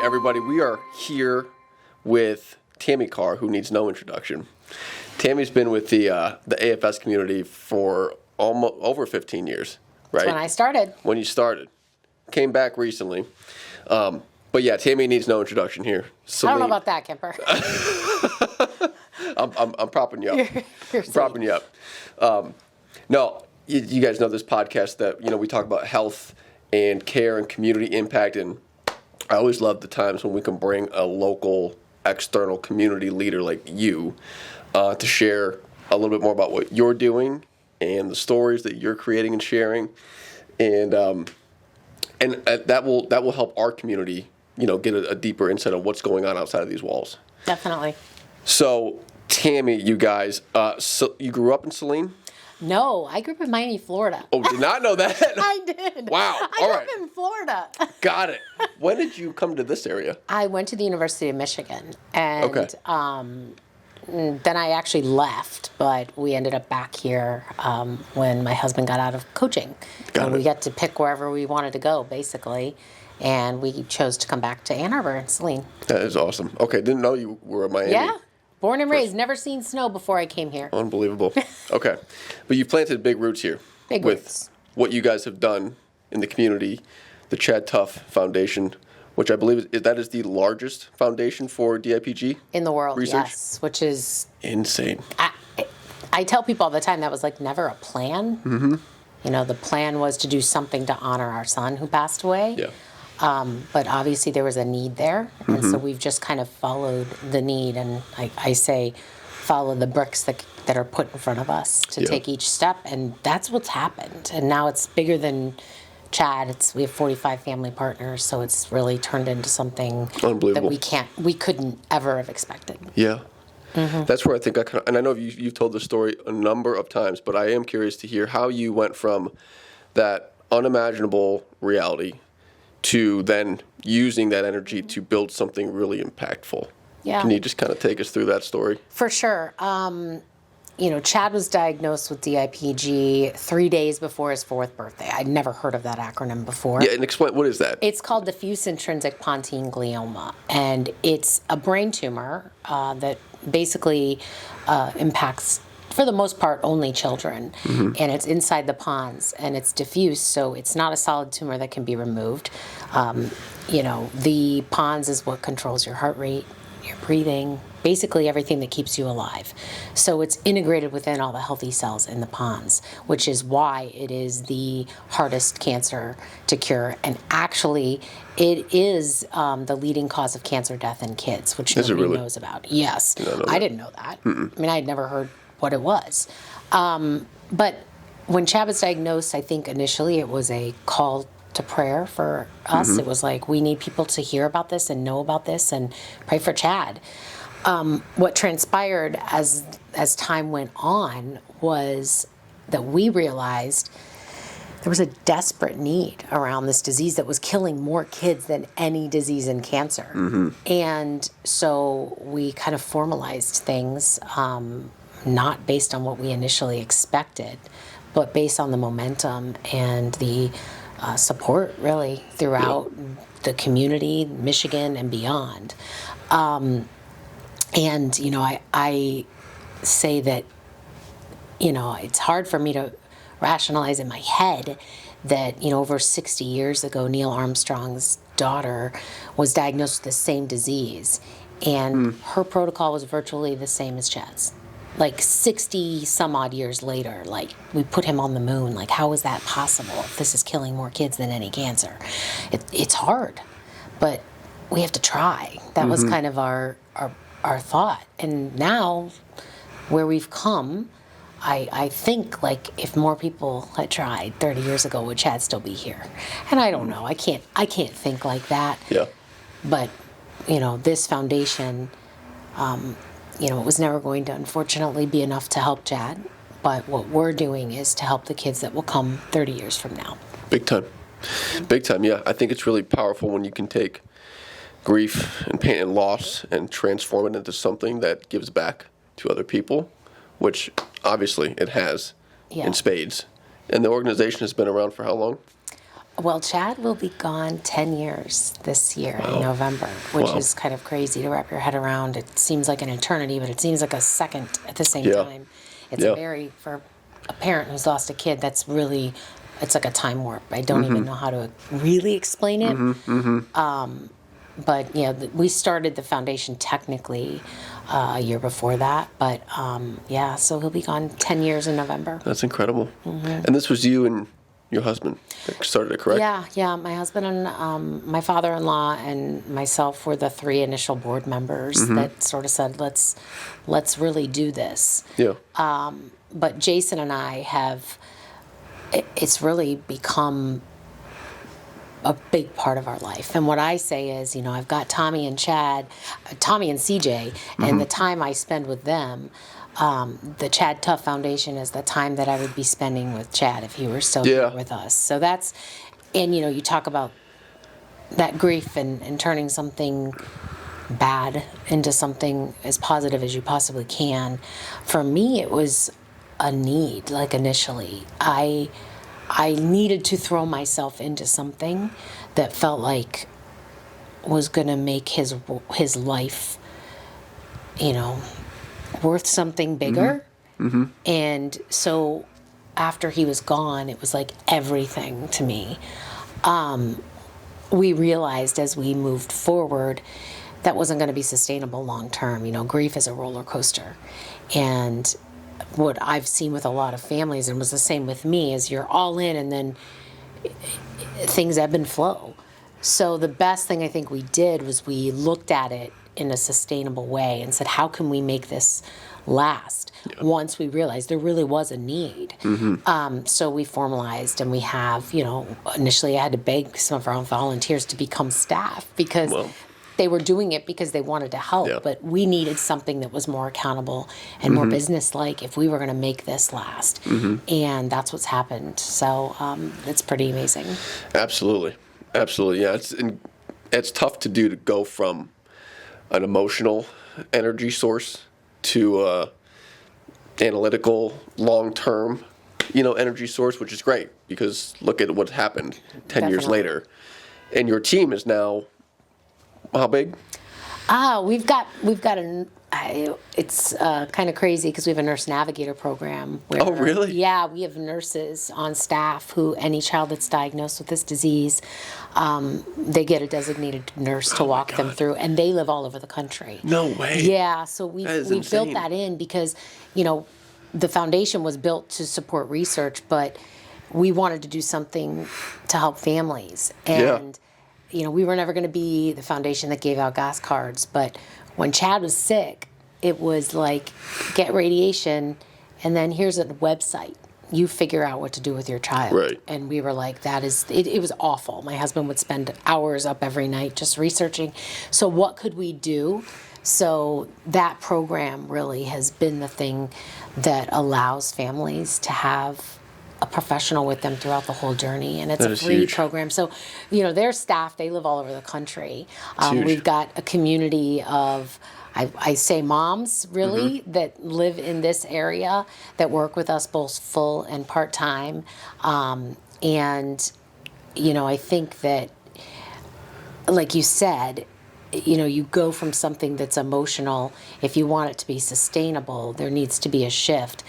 everybody. We are here with Tammy Carr, who needs no introduction. Tammy's been with the AFS community for almost over 15 years, right? That's when I started. When you started. Came back recently. But yeah, Tammy needs no introduction here. I don't know about that, Kemper. I'm propping you up. You're propping you up. No, you guys know this podcast that, we talk about health and care and community impact, and I always love the times when we can bring a local external community leader like you to share a little bit more about what you're doing and the stories that you're creating and sharing, and that will help our community, get a deeper insight on what's going on outside of these walls. Definitely. So, Tammy, you guys, so you grew up in Saline? No, I grew up in Miami, Florida. Oh, did not know that? I did. Wow. I grew up in Florida. Got it. When did you come to this area? I went to the University of Michigan, and Okay. Then I actually left, but we ended up back here when my husband got out of coaching. Got and it. we got to pick wherever we wanted to go, basically, and we chose to come back to Ann Arbor and Saline. That is awesome. Okay, didn't know you were in Miami. Yeah. Born and raised, never seen snow before I came here. Unbelievable. Okay. But you've planted big roots here. Big with roots. What you guys have done in the community, the ChadTough Foundation, which I believe that is the largest foundation for DIPG In the world, research. yes, which is, Insane. I tell people all the time that was like never a plan. Mm-hmm. The plan was to do something to honor our son who passed away. Yeah. But obviously there was a need there, and so we've just kind of followed the need, and I say follow the bricks that are put in front of us to take each step, and that's what's happened. And now it's bigger than Chad. We have 45 family partners, so it's really turned into something Unbelievable. that we couldn't ever have expected. Yeah. Mm-hmm. That's where I think and I know you've told this story a number of times, but I am curious to hear how you went from that unimaginable reality to then using that energy to build something really impactful. Yeah. Can you just kind of take us through that story? For sure. Chad was diagnosed with DIPG 3 days before his 4th birthday. I'd never heard of that acronym before. Yeah, and explain, what is that? It's called diffuse intrinsic pontine glioma, and it's a brain tumor that basically impacts, for the most part, only children, and it's inside the pons, and it's diffuse, so it's not a solid tumor that can be removed. The pons is what controls your heart rate, your breathing, basically everything that keeps you alive. So it's integrated within all the healthy cells in the pons, which is why it is the hardest cancer to cure. And actually, it is the leading cause of cancer death in kids, which nobody knows about. Yes. I didn't know that. I mean, I had never heard what it was. But when Chad was diagnosed, I think initially it was a call to prayer for us. It was like, we need people to hear about this and know about this and pray for Chad. What transpired as time went on was that we realized there was a desperate need around this disease that was killing more kids than any disease in cancer. And so we kind of formalized things, not based on what we initially expected, but based on the momentum and the support, really, throughout the community, Michigan, and beyond. I say that, it's hard for me to rationalize in my head that, over 60 years ago, Neil Armstrong's daughter was diagnosed with the same disease, and her protocol was virtually the same as Chad's. Like 60 some odd years later, we put him on the moon. How is that possible if this is killing more kids than any cancer? It's hard, but we have to try. That was kind of our thought. And now, where we've come, I think if more people had tried 30 years ago, would Chad still be here? And I don't know. I can't think like that. Yeah. But this foundation. It was never going to, unfortunately, be enough to help Chad. But what we're doing is to help the kids that will come 30 years from now. Big time. Big time, yeah. I think it's really powerful when you can take grief and pain and loss and transform it into something that gives back to other people, which obviously it has in spades. And the organization has been around for how long? Well, Chad will be gone 10 years this year in November, which Wow. is kind of crazy to wrap your head around. It seems like an eternity, but it seems like a second at the same Yeah. time. It's Yeah. for a parent who's lost a kid, that's really, it's like a time warp. I don't even know how to really explain it. But, we started the foundation technically a year before that. But, so he'll be gone 10 years in November. That's incredible. And this was you and your husband that started it, correct? Yeah. My husband and my father-in-law and myself were the three initial board members that sort of said, let's really do this. Yeah. But Jason and I it's really become a big part of our life. And what I say is, I've got Tommy and CJ, and the time I spend with them, the ChadTough Foundation is the time that I would be spending with Chad if he were still here with us. So that's, and you talk about that grief and turning something bad into something as positive as you possibly can. For me, it was a need, like initially. I needed to throw myself into something that felt like was going to make his life, worth something bigger. And so after he was gone, it was like everything to me. We realized as we moved forward that wasn't going to be sustainable long term. Grief is a roller coaster. And what I've seen with a lot of families, and was the same with me, is you're all in and then things ebb and flow. So the best thing I think we did was we looked at it in a sustainable way and said, how can we make this last? Once we realized there really was a need. So we formalized, and we have, initially I had to beg some of our own volunteers to become staff because they were doing it because they wanted to help, but we needed something that was more accountable and more business-like if we were going to make this last. And that's what's happened. So it's pretty amazing. Absolutely. Yeah, it's tough to do, to go from an emotional energy source to analytical, long-term, energy source, which is great because look at what happened 10 years later. And your team is now how big? We've got it's kind of crazy because we have a nurse navigator program. Where, oh, really? Yeah, we have nurses on staff who, any child that's diagnosed with this disease, they get a designated nurse to walk them through, and they live all over the country. No way. Yeah, so we built that in because, the foundation was built to support research, but we wanted to do something to help families. And we were never going to be the foundation that gave out gas cards, but when Chad was sick, it was like, get radiation, and then here's a website. You figure out what to do with your child. Right. And we were like, it was awful. My husband would spend hours up every night just researching. So what could we do? So that program really has been the thing that allows families to have a professional with them throughout the whole journey, and it's a free program. So, their staff, they live all over the country. We've got a community of, I say moms, really, that live in this area that work with us both full and part-time. And, I think that, like you said, you go from something that's emotional. If you want it to be sustainable, there needs to be a shift.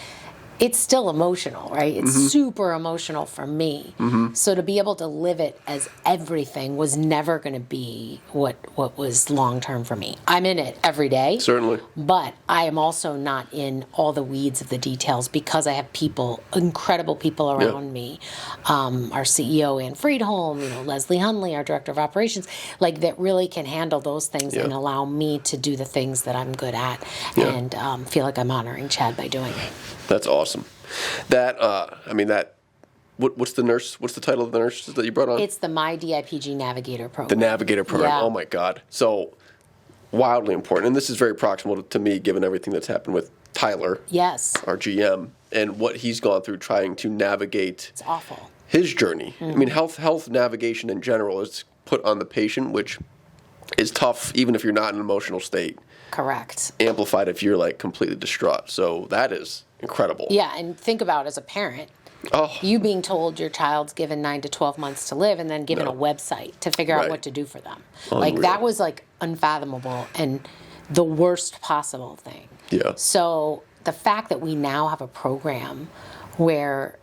It's still emotional, right? It's super emotional for me. So to be able to live it as everything was never going to be what was long-term for me. I'm in it every day. Certainly. But I am also not in all the weeds of the details because I have incredible people around me. Our CEO, Ann Friedholm, Leslie Hunley, our Director of Operations, that really can handle those things and allow me to do the things that I'm good at and feel like I'm honoring Chad by doing it. That's awesome. What's the title of the nurse that you brought on? It's the My DIPG Navigator program. The Navigator program. Yeah. Oh my God. So wildly important. And this is very proximal to me, given everything that's happened with Tyler. Yes. Our GM, and what he's gone through trying to navigate. It's awful. His journey. Health navigation in general is put on the patient, which is tough even if you're not in an emotional state. Correct. Amplified if you're completely distraught. So that is incredible. Yeah, and think about as a parent, Oh, You being told your child's given 9 to 12 months to live and then given No. a website to figure out Right. what to do for them. Unreal. Like, that was like unfathomable and the worst possible thing. Yeah. So the fact that we now have a program where,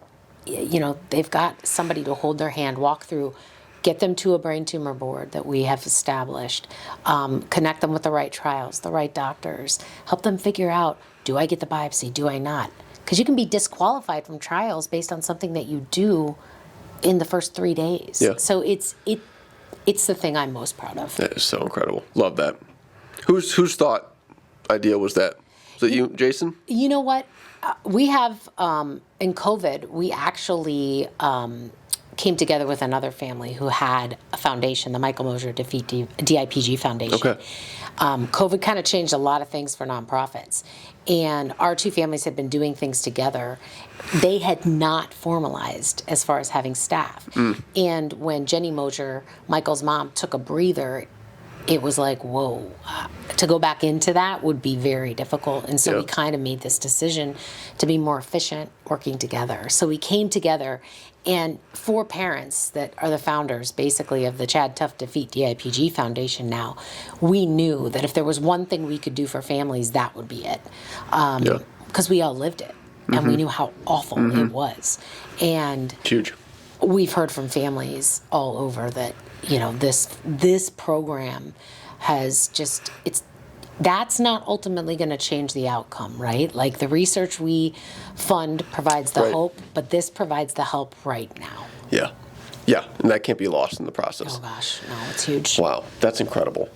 you know, they've got somebody to hold their hand, walk through, get them to a brain tumor board that we have established, connect them with the right trials, the right doctors, help them figure out, do I get the biopsy, do I not? Because you can be disqualified from trials based on something that you do in the first 3 days. Yeah. So it's the thing I'm most proud of. That is so incredible. Love that. Whose thought idea was that? Was it you, Jason? You know what? We have, in COVID, we actually came together with another family who had a foundation, the Michael Mosier Defeat DIPG Foundation. Okay. COVID kind of changed a lot of things for nonprofits. And our two families had been doing things together. They had not formalized as far as having staff. And when Jenny Mosier, Michael's mom, took a breather, it was like, whoa, to go back into that would be very difficult. And so we kind of made this decision to be more efficient working together. So we came together, and 4 parents that are the founders basically of the ChadTough Defeat DIPG Foundation now, we knew that if there was one thing we could do for families, that would be it. Because we all lived it, and we knew how awful it was. And Huge. we've heard from families all over that, you know, this program has just, that's not ultimately going to change the outcome, right? Like, the research we fund provides the Right. hope, but this provides the help right now. Yeah. Yeah, and that can't be lost in the process. Oh gosh, no, it's huge. Wow, that's incredible.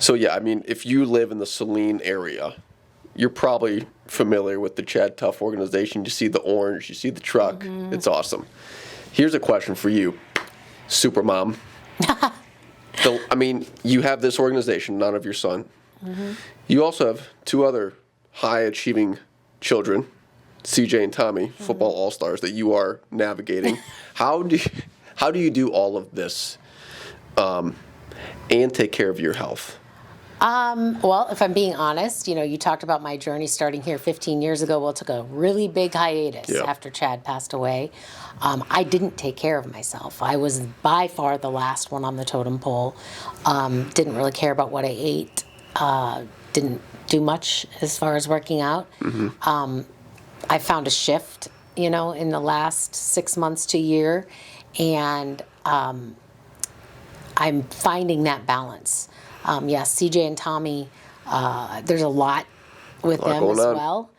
So yeah, I mean, if you live in the Saline area, you're probably familiar with the ChadTough organization. You see the orange, you see the truck. It's awesome. Here's a question for you, Supermom. I mean, you have this organization, none of your son. You also have 2 other high-achieving children, CJ and Tammi, football all-stars, that you are navigating. How do you do all of this and take care of your health? Well, if I'm being honest, you know, you talked about my journey starting here 15 years ago. Well, it took a really big hiatus after Chad passed away. I didn't take care of myself. I was by far the last one on the totem pole. Didn't really care about what I ate. Didn't do much as far as working out. I found a shift, you know, in the last 6 months to a year, and I'm finding that balance. Yes, CJ and Tammi, there's a lot with them as well,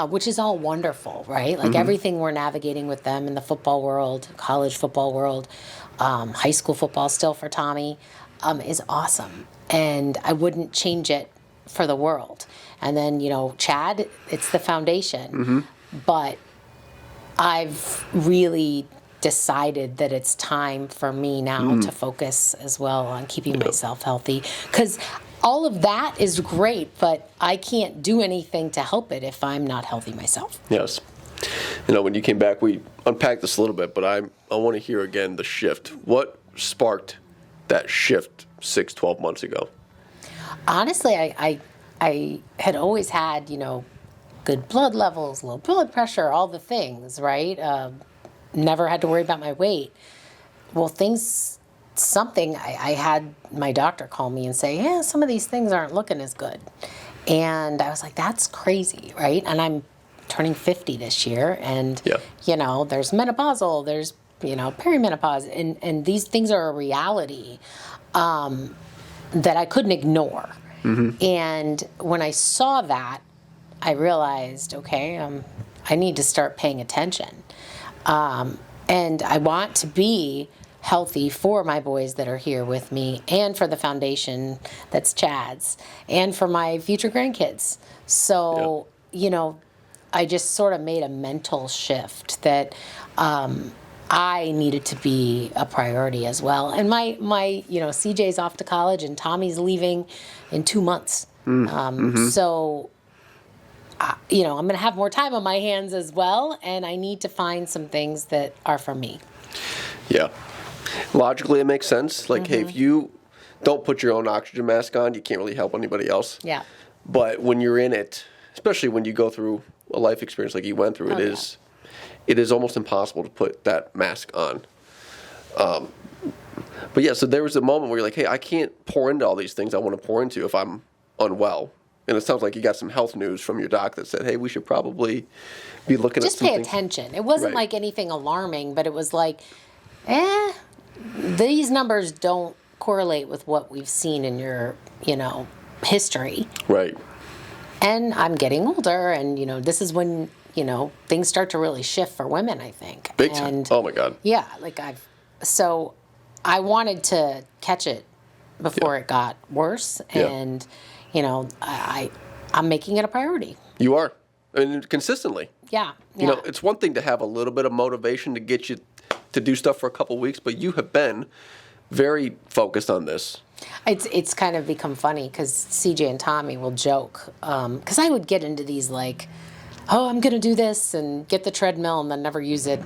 which is all wonderful, right? Like, everything we're navigating with them in the football world, college football world, high school football still for Tammi, is awesome. And I wouldn't change it for the world. And then, you know, Chad, it's the foundation. But I've really decided that it's time for me now to focus as well on keeping myself healthy, because all of that is great, but I can't do anything to help it if I'm not healthy myself. Yes. You know, when you came back, we unpacked this a little bit, but I want to hear again the shift. What sparked that shift 12 months ago? Honestly, I had always had, you know, good blood levels, low blood pressure, all the things, right? Never had to worry about my weight. Well, I had my doctor call me and say, yeah, some of these things aren't looking as good. And I was like, that's crazy, right? And I'm turning 50 this year, and, you know, there's menopausal, there's, you know, perimenopause, and these things are a reality that I couldn't ignore. And when I saw that, I realized, okay, I need to start paying attention. And I want to be healthy for my boys that are here with me, and for the foundation that's Chad's, and for my future grandkids. So, you know, I just sort of made a mental shift that I needed to be a priority as well. And my you know, CJ's off to college and Tommy's leaving in 2 months. So, you know, I'm going to have more time on my hands as well, and I need to find some things that are for me. Yeah. Logically, it makes sense. Like, hey, if you don't put your own oxygen mask on, you can't really help anybody else. Yeah. But when you're in it, especially when you go through a life experience like you went through, it is almost impossible to put that mask on. But yeah, so there was a moment where you're like, hey, I can't pour into all these things I want to pour into if I'm unwell. And it sounds like you got some health news from your doc that said, hey, we should probably be looking at something. Just pay attention. It wasn't like anything alarming, but it was like, these numbers don't correlate with what we've seen in your, history. Right. And I'm getting older, and, this is when, things start to really shift for women, I think. Big time. Oh, my God. Yeah, so I wanted to catch it before it got worse, and, I'm making it a priority. You are. And consistently. Yeah. It's one thing to have a little bit of motivation to get you to do stuff for a couple weeks, but you have been very focused on this. It's kind of become funny because CJ and Tammi will joke, because I would get into these like, oh, I'm going to do this and get the treadmill and then never use it.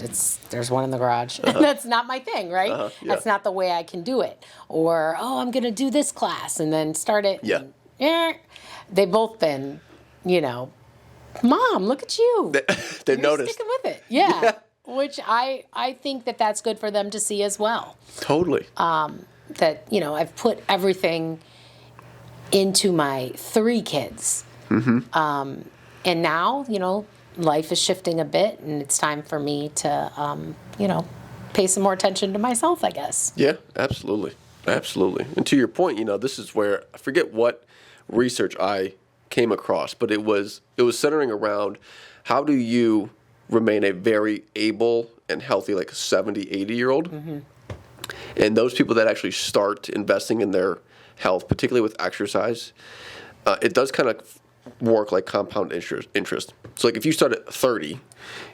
There's one in the garage. And that's not my thing, right? Yeah. That's not the way I can do it. Or, oh, I'm going to do this class and then start it. Yeah. And, they've both been, Mom, look at you. They've noticed. Sticking with it. Yeah. Which I think that's good for them to see as well. Totally. That, I've put everything into my 3 kids. Mm-hmm. And now, life is shifting a bit, and it's time for me to, pay some more attention to myself, I guess. Yeah, absolutely. Absolutely. And to your point, this is where, I forget what research I came across, but it was centering around how do you remain a very able and healthy, like 70, 80-year-old. Mm-hmm. And those people that actually start investing in their health, particularly with exercise, it does kind of work like compound interest. So like if you start at 30,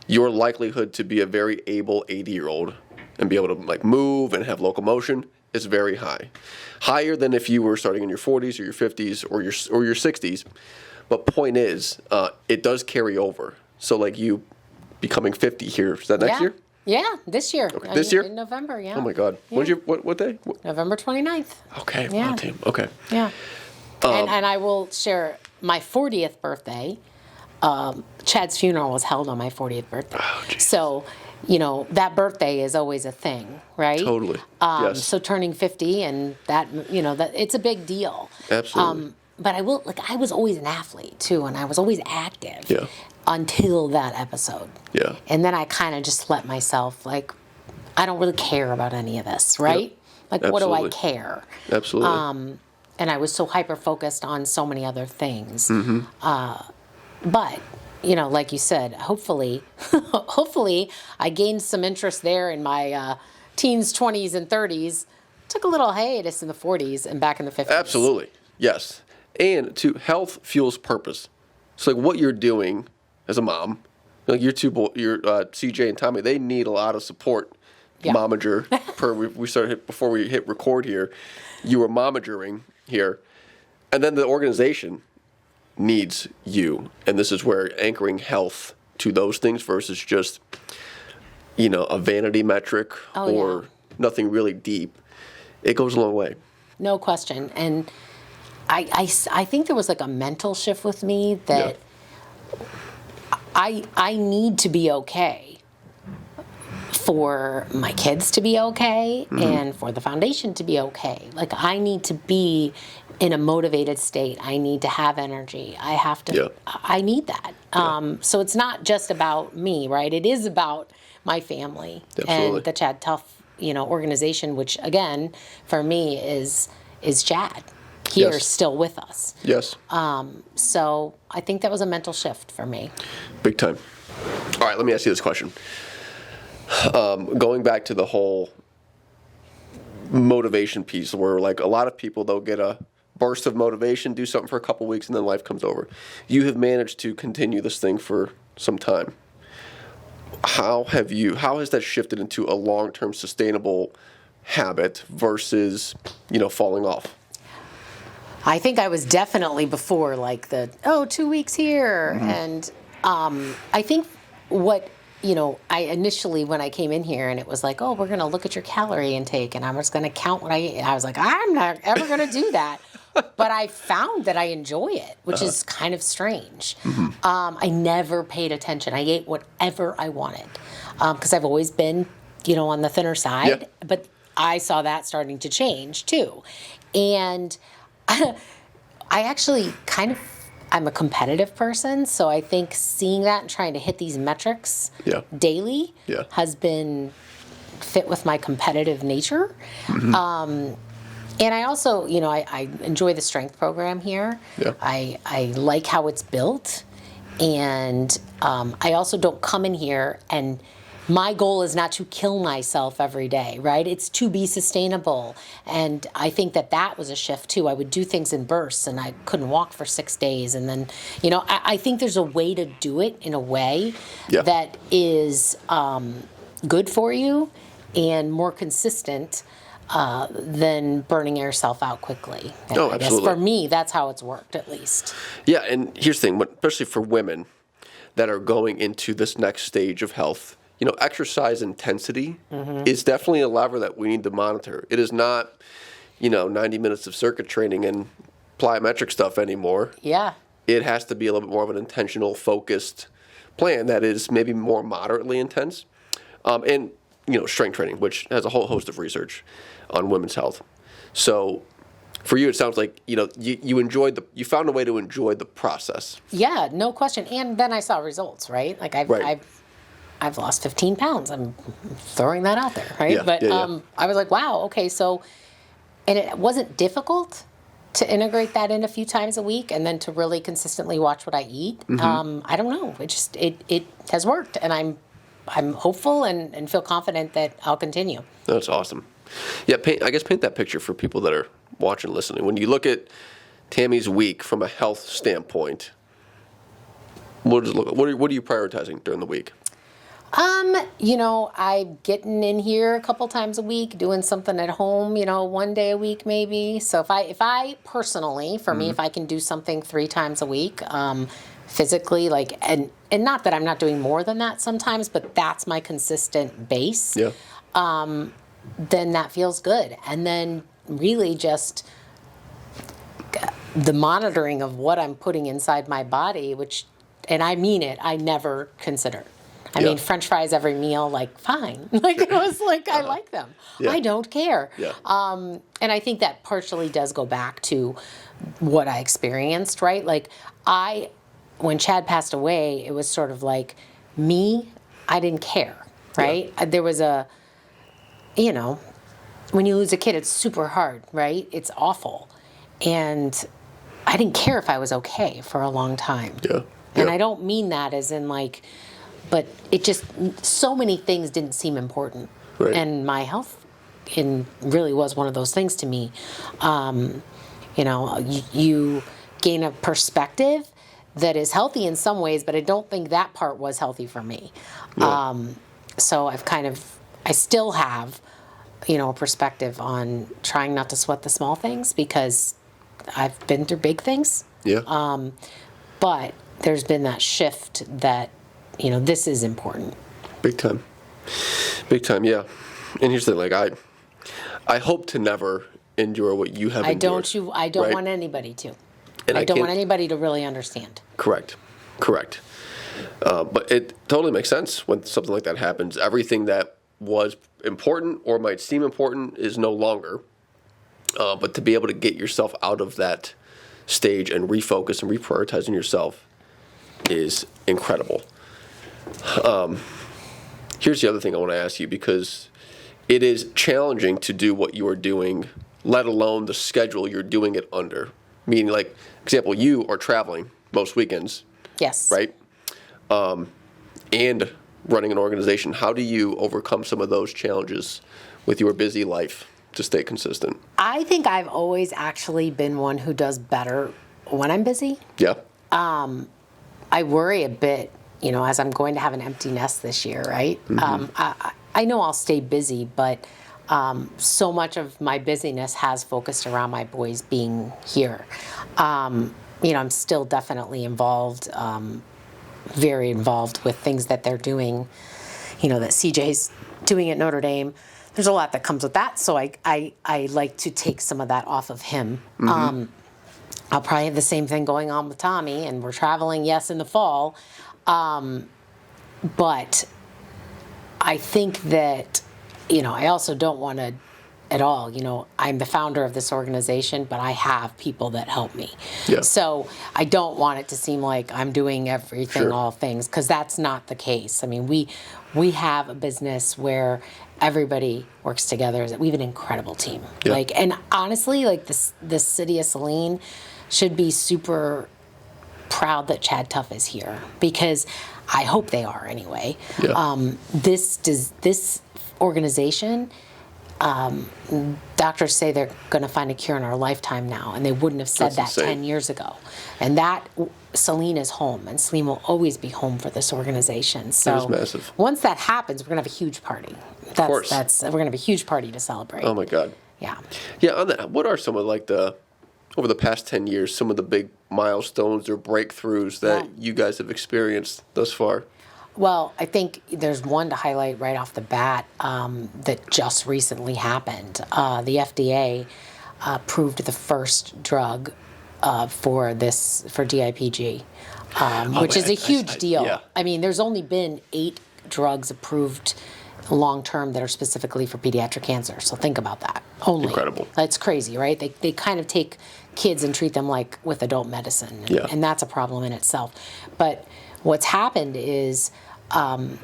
your likelihood to be a very able 80-year-old and be able to like move and have locomotion is very high. Higher than if you were starting in your 40s or your 50s or your 60s. But point is, it does carry over. So like you becoming 50 here, is that next year? Yeah, this year. Okay. This year? In November, yeah. Oh my God. Yeah. When's your, what day? November 29th. Okay, yeah. wow, team. Okay. Yeah. And I will share my 40th birthday. Chad's funeral was held on my 40th birthday. Oh, geez. So, that birthday is always a thing, right? Totally. Yes. So turning 50 and that, that it's a big deal. Absolutely. But I was always an athlete too, and I was always active. Yeah. Until that episode. Yeah. And then I kind of just let myself, like, I don't really care about any of this, right? Yep. Like, Absolutely. What do I care? Absolutely. And I was so hyper-focused on so many other things. Mm-hmm. But, like you said, hopefully I gained some interest there in my teens, 20s, and 30s. Took a little hiatus in the 40s and back in the 50s. Absolutely. Yes. And health fuels purpose. So like what you're doing as a mom, like your CJ and Tammi, they need a lot of support. Yeah. Momager. We started before we hit record here. You were momagering here, and then the organization needs you, and this is where anchoring health to those things versus just a vanity metric or nothing really deep. It goes a long way. No question, and I think there was like a mental shift with me that I need to be okay for my kids to be okay and for the foundation to be okay. Like I need to be in a motivated state. I need to have energy. I have to, I need that. So it's not just about me, right? It is about my family. Absolutely. And the ChadTough, organization, which again, for me is Chad. Here, still with us. Yes. So I think that was a mental shift for me. Big time. All right, let me ask you this question. Going back to the whole motivation piece, where like a lot of people, they'll get a burst of motivation, do something for a couple weeks, and then life comes over. You have managed to continue this thing for some time. How has that shifted into a long-term sustainable habit versus, falling off? I think I was definitely before like 2 weeks here. Mm-hmm. And I think what, I initially, when I came in here and it was like, oh, we're going to look at your calorie intake and I'm just going to count what I eat. I was like, I'm not ever going to do that. but I found that I enjoy it, which is kind of strange. I never paid attention. I ate whatever I wanted because I've always been, on the thinner side. Yeah. But I saw that starting to change too. And I actually I'm a competitive person, so I think seeing that and trying to hit these metrics daily has been fit with my competitive nature. And I also, I enjoy the strength program here. Yeah. I like how it's built. And I also don't come in here and my goal is not to kill myself every day, right? It's to be sustainable. And I think that was a shift too. I would do things in bursts and I couldn't walk for 6 days. And then, I think there's a way to do it in a way that is good for you and more consistent than burning yourself out quickly. Oh, I guess absolutely. for me, that's how it's worked, at least. Yeah, and here's the thing, especially for women that are going into this next stage of health, exercise intensity is definitely a lever that we need to monitor. It is not, 90 minutes of circuit training and plyometric stuff anymore. Yeah. It has to be a little bit more of an intentional, focused plan that is maybe more moderately intense. And, strength training, which has a whole host of research on women's health. So for you, it sounds like, you found a way to enjoy the process. Yeah, no question. And then I saw results, right? Like I've lost 15 pounds. I'm throwing that out there, right? Yeah, but yeah. I was like, wow, okay, so, and it wasn't difficult to integrate that in a few times a week and then to really consistently watch what I eat. I don't know. It has worked, and I'm hopeful and feel confident that I'll continue. That's awesome. Yeah, paint that picture for people that are watching, listening. When you look at Tammy's week from a health standpoint, what does it look like? What are you prioritizing during the week? I'm getting in here a couple times a week, doing something at home, 1 day a week maybe. So if I personally, for me, if I can do something 3 times a week, physically, and not that I'm not doing more than that sometimes, but that's my consistent base. Yeah. Then that feels good. And then really just the monitoring of what I'm putting inside my body, and I mean it, I never consider. I mean, French fries every meal, fine. It was I like them. Yeah. I don't care. Yeah. And I think that partially does go back to what I experienced, right? When Chad passed away, it was sort of me, I didn't care, right? Yeah. There was when you lose a kid, it's super hard, right? It's awful. And I didn't care if I was okay for a long time. Yeah. And I don't mean that as in but it just, so many things didn't seem important. Right. And my health really was one of those things to me. You gain a perspective that is healthy in some ways, but I don't think that part was healthy for me. Yeah. So I still have, a perspective on trying not to sweat the small things because I've been through big things. Yeah. But there's been that shift that, this is important. Big time. Big time, yeah. And here's the thing, I hope to never endure what you have endured. I don't right? want anybody to. And I don't want anybody to really understand. Correct. But it totally makes sense when something like that happens. Everything that was important or might seem important is no longer. But to be able to get yourself out of that stage and refocus and reprioritizing yourself is incredible. Here's the other thing I want to ask you, because it is challenging to do what you are doing, let alone the schedule you're doing it under. Meaning, example, you are traveling most weekends. Yes. Right? And running an organization. How do you overcome some of those challenges with your busy life to stay consistent? I think I've always actually been one who does better when I'm busy. Yeah. I worry a bit, as I'm going to have an empty nest this year, right? I know I'll stay busy, but so much of my busyness has focused around my boys being here. I'm still definitely involved, very involved with things that they're doing, that CJ's doing at Notre Dame. There's a lot that comes with that, so I like to take some of that off of him. I'll probably have the same thing going on with Tammi, and we're traveling, yes, in the fall. But I think that, I also don't want to at all, I'm the founder of this organization, but I have people that help me. Yeah. So I don't want it to seem like I'm doing everything, Sure. all things, because that's not the case. I mean, we have a business where everybody works together. We have an incredible team. Yeah. And honestly, the city of Saline should be super proud that ChadTough is here, because I hope they are anyway. Yeah. This organization, doctors say they're going to find a cure in our lifetime now, and they wouldn't have said That's that insane. 10 years ago. And that Saline is home, and Saline will always be home for this organization. So That is massive. once that happens, we're going to have a huge party. Of course. We're going to have a huge party to celebrate. Oh my God. Yeah. Yeah. On that, what are some of over the past 10 years, some of the big milestones or breakthroughs that you guys have experienced thus far? Well, I think there's one to highlight right off the bat that just recently happened. The FDA approved the first drug for DIPG, which is a huge deal. Yeah. I mean, there's only been 8 drugs approved long-term that are specifically for pediatric cancer. So think about that. Only. Incredible. That's crazy, right? They kind of take kids and treat them like with adult medicine. Yeah. And that's a problem in itself. But what's happened is, and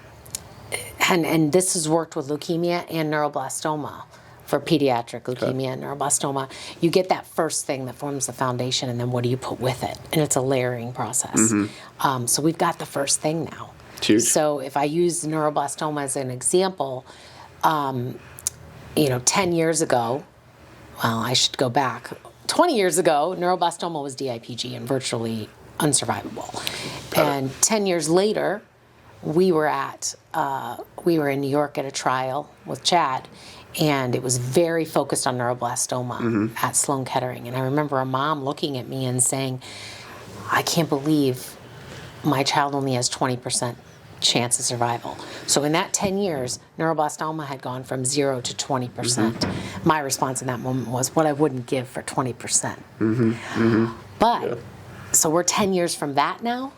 this has worked with leukemia and neuroblastoma, for pediatric leukemia and neuroblastoma, you get that first thing that forms the foundation, and then what do you put with it? And it's a layering process. So we've got the first thing now. Huge. So if I use neuroblastoma as an example, 10 years ago, well, I should go back. 20 years ago, neuroblastoma was DIPG and virtually unsurvivable. And 10 years later, we were in New York at a trial with Chad, and it was very focused on neuroblastoma at Sloan Kettering. And I remember a mom looking at me and saying, I can't believe my child only has 20% chance of survival. So in that 10 years, neuroblastoma had gone from 0 to 20%. My response in that moment was, what I wouldn't give for 20%. But, so we're 10 years from that now,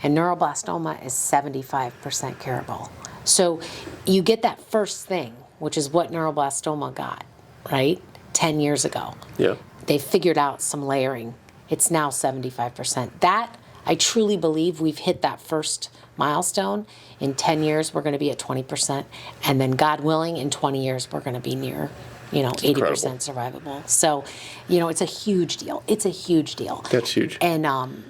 and neuroblastoma is 75% curable. So you get that first thing, which is what neuroblastoma got, right? 10 years ago. Yeah. They figured out some layering. It's now 75%. That, I truly believe we've hit that first milestone. In 10 years, we're going to be at 20%. And then, God willing, in 20 years, we're going to be near, 80% survivable. So, it's a huge deal. It's a huge deal. That's huge. And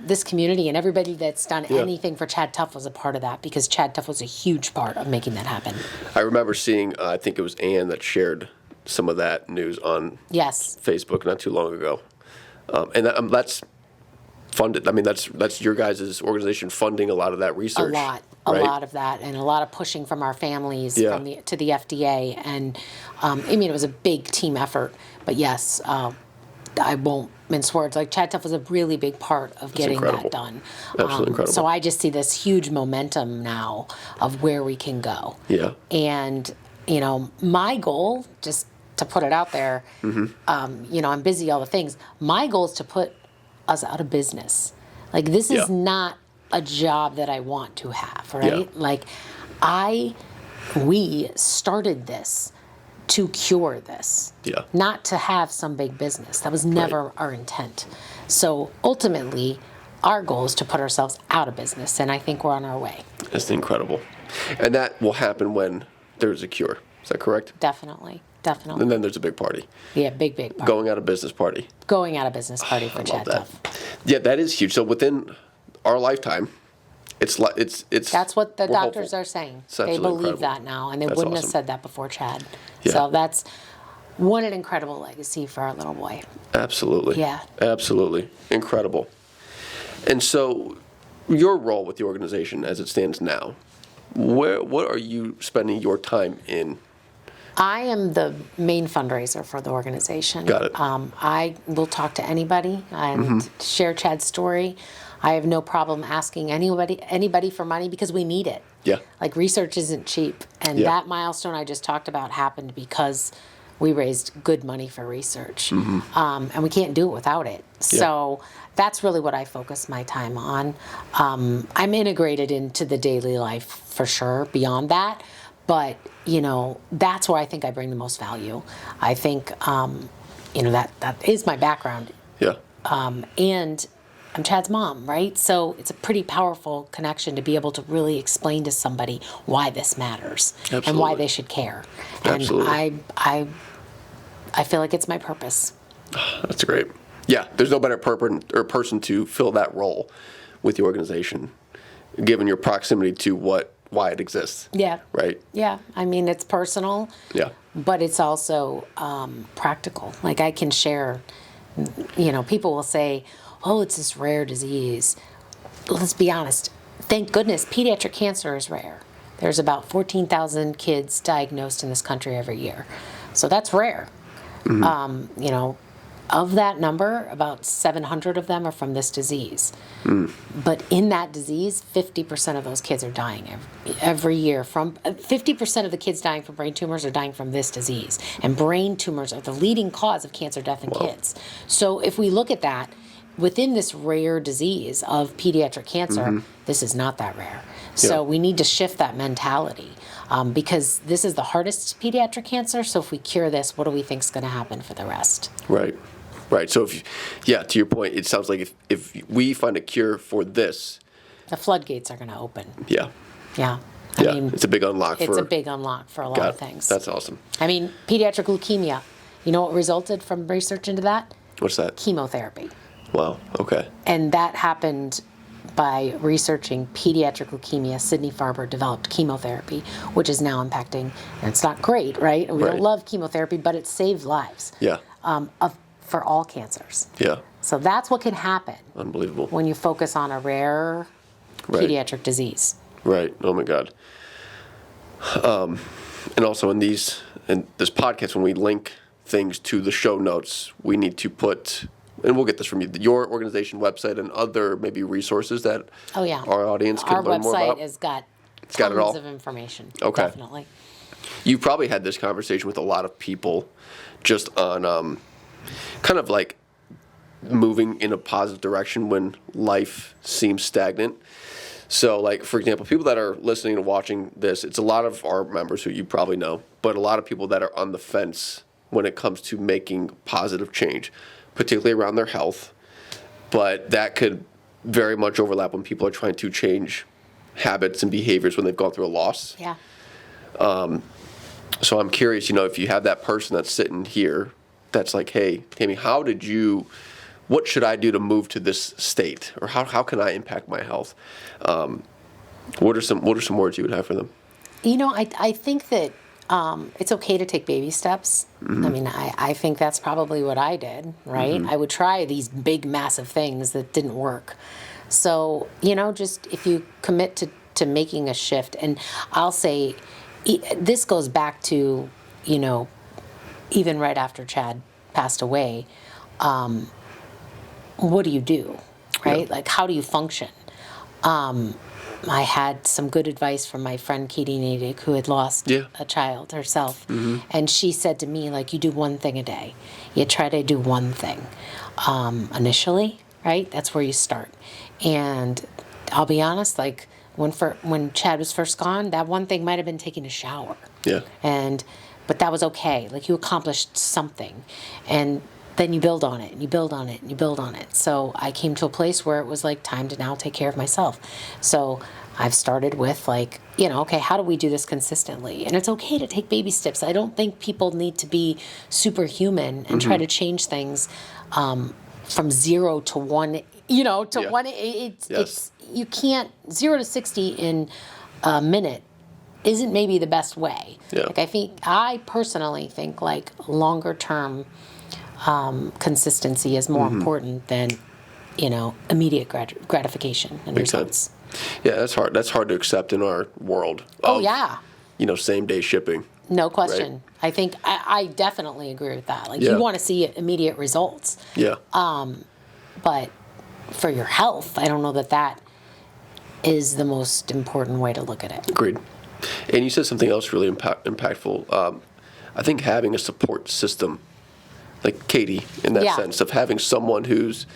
this community and everybody that's done anything for ChadTough was a part of that, because ChadTough was a huge part of making that happen. I remember seeing, I think it was Ann that shared some of that news on Facebook not too long ago. And that's funded. I mean, that's your guys' organization funding a lot of that research. A lot of that, and a lot of pushing from our families to the FDA. And it was a big team effort. But yes, I won't mince words. Like, ChadTough was a really big part of getting that done. Absolutely incredible. So I just see this huge momentum now of where we can go. Yeah. And my goal, just to put it out there, I'm busy all the things. My goal is to put us out of business. Like, this is not a job that I want to have, right? Yeah. Like, we started this to cure this, not to have some big business. That was never our intent. So ultimately, our goal is to put ourselves out of business, and I think we're on our way. That's incredible. And that will happen when there's a cure. Is that correct? Definitely. And then there's a big party. Yeah, big party. Going out of business party. Going out of business party for ChadTough. Yeah, that is huge. So within our lifetime, it's that's what the doctors hopeful. are saying. It's They believe incredible. that now, and they That's wouldn't awesome. have said that before Chad. Yeah. So that's what an incredible legacy for our little boy. Absolutely. Yeah. Absolutely. Incredible. And so your role with the organization as it stands now, what are you spending your time in? I am the main fundraiser for the organization. Got it. I will talk to anybody and share Chad's story. I have no problem asking anybody for money, because we need it. Yeah. Like, research isn't cheap. And that milestone I just talked about happened because we raised good money for research. And we can't do it without it. So that's really what I focus my time on. I'm integrated into the daily life for sure beyond that. But, that's where I think I bring the most value. I think, that is my background. Yeah. And I'm Chad's mom, right? So it's a pretty powerful connection to be able to really explain to somebody why this matters and why they should care. Absolutely. And I feel like it's my purpose. That's great. Yeah, there's no better person to fill that role with the organization, given your proximity to why it exists. Yeah. Right? Yeah. I mean, it's personal. Yeah. But it's also practical. Like I can share, people will say, oh, it's this rare disease. Let's be honest. Thank goodness pediatric cancer is rare. There's about 14,000 kids diagnosed in this country every year. So that's rare. Of that number, about 700 of them are from this disease. But in that disease, 50% of those kids are dying every year. 50% of the kids dying from brain tumors are dying from this disease. And brain tumors are the leading cause of cancer death in kids. So if we look at that, within this rare disease of pediatric cancer, this is not that rare. So we need to shift that mentality because this is the hardest pediatric cancer. So if we cure this, what do we think is going to happen for the rest? Right. Right. So to your point, it sounds like if we find a cure for this, the floodgates are going to open. Yeah. Yeah. I mean, it's a big unlock. It's a big unlock for a lot of things. That's awesome. I mean, pediatric leukemia. You know what resulted from research into that? What's that? Chemotherapy. Wow. Okay. And that happened by researching pediatric leukemia. Sidney Farber developed chemotherapy, which is now impacting, and it's not great, right? And we don't love chemotherapy, but it saved lives. Yeah. For all cancers. Yeah. So that's what can happen. Unbelievable. When you focus on a rare pediatric disease. Right. Oh my God. And also in this podcast, when we link things to the show notes, we need to put, and we'll get this from you, your organization website and other maybe resources that our audience can learn more about. Our website has got tons of information. Okay. Definitely. You've probably had this conversation with a lot of people just on kind of like moving in a positive direction when life seems stagnant. So, like, for example, people that are listening and watching this, it's a lot of our members who you probably know, but a lot of people that are on the fence when it comes to making positive change, particularly around their health. But that could very much overlap when people are trying to change habits and behaviors when they've gone through a loss. Yeah. So I'm curious, if you have that person that's sitting here that's like, hey, Tammy, what should I do to move to this state? Or how can I impact my health? What are some words you would have for them? I think that it's okay to take baby steps. I mean, I think that's probably what I did, right? I would try these big, massive things that didn't work. So, just if you commit to making a shift, and I'll say this goes back to, even right after Chad passed away, what do you do, right? Yeah. Like, how do you function? I had some good advice from my friend Katie Natick, who had lost a child herself. And she said to me, like, you do one thing a day. You try to do one thing initially, right? That's where you start. And I'll be honest, like, when Chad was first gone, that one thing might have been taking a shower. Yeah. But that was okay. Like, you accomplished something. And then you build on it, and you build on it, and you build on it. So I came to a place where it was like time to now take care of myself. So I've started with okay, how do we do this consistently? And it's okay to take baby steps. I don't think people need to be superhuman and try to change things from 0 to 1, to 1. It's you can't 0 to 60 in a minute isn't maybe the best way. Yeah. I personally think longer term consistency is more important than, immediate gratification and Makes results. sense. Yeah, that's hard. That's hard to accept in our world. Same day shipping. No question. Right? I think I definitely agree with that. You want to see immediate results. Yeah. But for your health, I don't know that is the most important way to look at it. Agreed. And you said something else really impactful. I think having a support system, like Katie, in that sense of having someone who's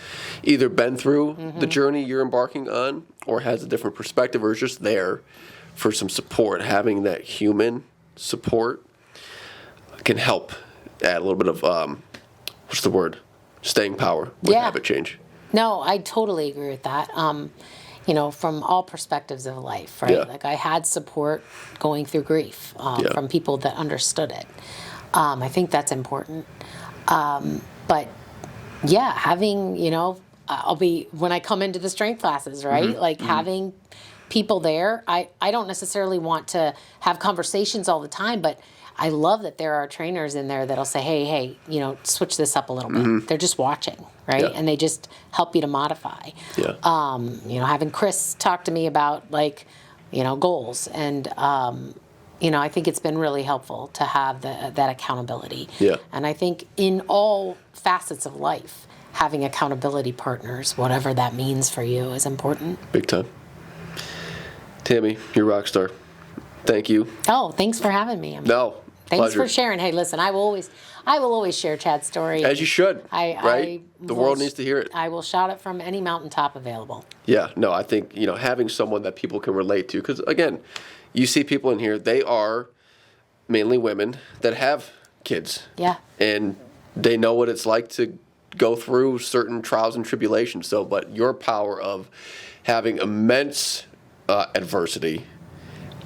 either been through the journey you're embarking on or has a different perspective or is just there for some support, having that human support can help add a little bit of, what's the word? Staying power with habit change. No, I totally agree with that. You know, from all perspectives of life, right? Yeah. Like I had support going through grief from people that understood it. I think that's important. But yeah, having, you know, when I come into the strength classes, right? Like having people there, I don't necessarily want to have conversations all the time, but I love that there are trainers in there that'll say, hey, you know, switch this up a little bit. They're just watching, right? And they just help you to modify. You know, having Chris talk to me about like, you know, goals and, you know, I think it's been really helpful to have that accountability. And I think in all facets of life, having accountability partners, whatever that means for you, is important. Big time. Tammy, you're a rock star. Thank you. Oh, thanks for having me. Thanks for sharing. Hey, listen, I will always share Chad's story. As you should, right? The world needs to hear it. I will shout it from any mountaintop available. Yeah, no, I think, you know, having someone that people can relate to, because again, you see people in here, they are mainly women that have kids. And they know what it's like to go through certain trials and tribulations. So, but your power of having immense adversity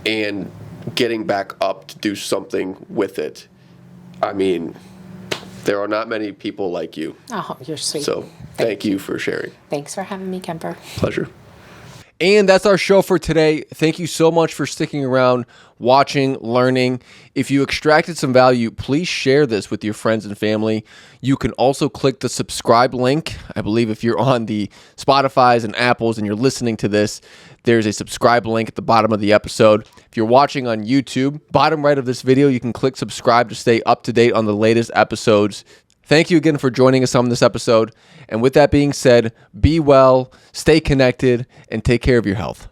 and getting back up to do something with it. I mean, there are not many people like you. Oh, you're sweet. So thank you for sharing. Thanks for having me, Kemper. Pleasure. And that's our show for today. Thank you so much for sticking around, watching, learning. If you extracted some value, please share this with your friends and family. You can also click the subscribe link. I believe if you're on the Spotifys and Apples and you're listening to this, there's a subscribe link at the bottom of the episode. If you're watching on YouTube, bottom right of this video, you can click subscribe to stay up to date on the latest episodes. Thank you again for joining us on this episode. And with that being said, be well, stay connected, and take care of your health.